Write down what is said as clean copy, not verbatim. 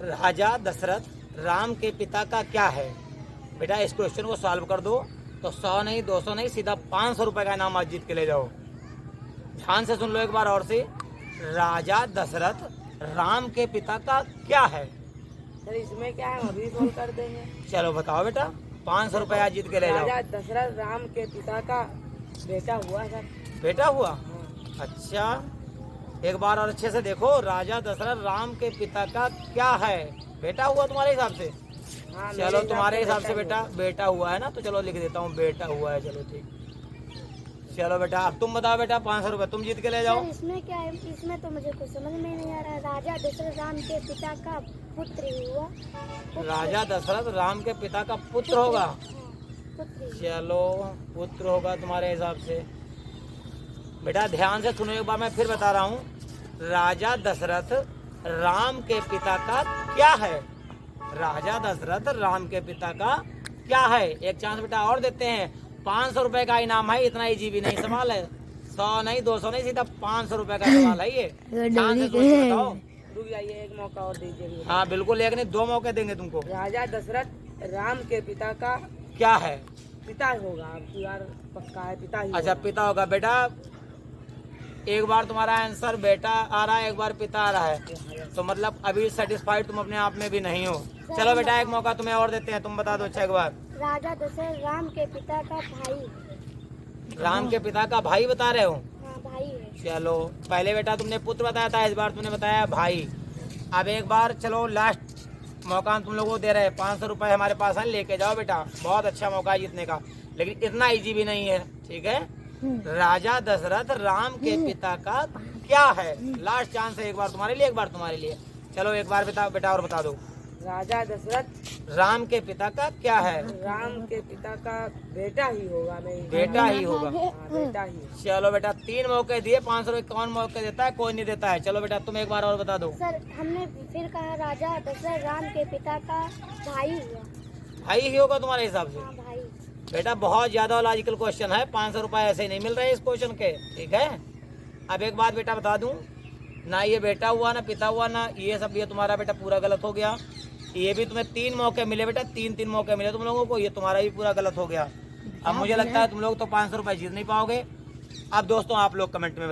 राजा दशरथ राम के पिता का क्या है। बेटा इस क्वेश्चन को सॉल्व कर दो तो 100 नहीं 200 नहीं सीधा 500 रुपए का इनाम आज जीत के ले जाओ। ध्यान से सुन लो एक बार और से। राजा दशरथ राम के पिता का क्या है। सर इसमें क्या है, हम अभी सॉल्व कर देंगे। चलो बताओ बेटा, 500 रुपए आज जीत के ले जाओ। राजा दशरथ राम के पिता का बेटा हुआ सर। बेटा हुआ, हाँ। अच्छा एक बार और अच्छे से देखो। राजा दशरथ राम के पिता का क्या है, बेटा हुआ तुम्हारे हिसाब से। हाँ, चलो तुम्हारे हिसाब से बेटा हुआ है ना, तो चलो लिख देता हूँ बेटा हुआ है। चलो ठीक, चलो बेटा अब तुम बताओ बेटा, 500 रुपए तुम जीत के ले जाओ। सर इसमें क्या है, इसमें तो मुझे कुछ समझ में नहीं आ रहा। राजा दशरथ राम के पिता का पुत्र ही हुआ। राजा दशरथ राम के पिता का पुत्र होगा। हाँ, पुत्र ही। चलो पुत्र होगा तुम्हारे हिसाब से। बेटा ध्यान से सुनो एक बार, मैं फिर बता रहा हूँ। राजा दशरथ राम के पिता का क्या है। राजा दशरथ राम के पिता का क्या है। एक चांस बेटा और देते हैं, 500 रुपए का इनाम है। इतना इजी भी नहीं सवाल है, 100 नहीं 200 नहीं सीधा 500 रुपए का सवाल है ये। ध्यान से सोच के बताओ। रुक जाइए, एक मौका और दीजिए। हाँ बिल्कुल, एक नहीं 2 मौके देंगे तुमको। राजा दशरथ राम के पिता का क्या है। पिता होगा। आपकी यार पक्का है, पिता ही अच्छा होगा। पिता होगा। बेटा एक बार तुम्हारा आंसर बेटा आ रहा है, एक बार पिता आ रहा है, तो मतलब अभी सेटिस्फाइड तुम अपने आप में भी नहीं हो। चलो बेटा एक मौका तुम्हें और देते हैं, तुम बता दो अच्छा एक बार। राजा दशरथ राम के पिता का भाई। राम के पिता का भाई बता रहे हो। हाँ भाई है। चलो पहले बेटा तुमने पुत्र बताया था, इस बार तुमने बताया भाई। अब एक बार चलो लास्ट मौका हम तुम लोगों को दे रहे हैं। 500 रुपए हमारे पास है, लेके जाओ बेटा। बहुत अच्छा मौका है जीतने का, लेकिन इतना इजी भी नहीं है, ठीक है। राजा दशरथ राम के पिता का क्या है। लास्ट चांस है, एक बार तुम्हारे लिए एक बार तुम्हारे लिए। चलो एक बार बेटा और बता दो। राजा दशरथ राम के पिता का क्या है। राम के पिता का बेटा ही होगा। नहीं, बेटा ही होगा। हाँ, बेटा ही। चलो बेटा 3 मौके दिए, 500 रुपए कौन मौके देता है, कोई नहीं देता है। चलो बेटा तुम एक बार और बता दो। सर हमने फिर कहा राजा दशरथ राम के पिता का भाई हुआ। भाई ही होगा तुम्हारे हिसाब से। हाँ भाई। बेटा बहुत ज्यादा लॉजिकल क्वेश्चन है, 500 रुपए ऐसे ही नहीं मिल रहे इस क्वेश्चन के, ठीक है। अब एक बात बेटा बता दूं, ना ये बेटा हुआ ना पिता हुआ ना ये सब, ये तुम्हारा बेटा पूरा गलत हो गया। ये भी तुम्हें 3 मौके मिले बेटा, 3 मौके मिले तुम लोगों को, ये तुम्हारा भी पूरा गलत हो गया। अब मुझे लगता है तुम लोग तो 500 रुपए जीत नहीं पाओगे। अब दोस्तों आप लोग कमेंट में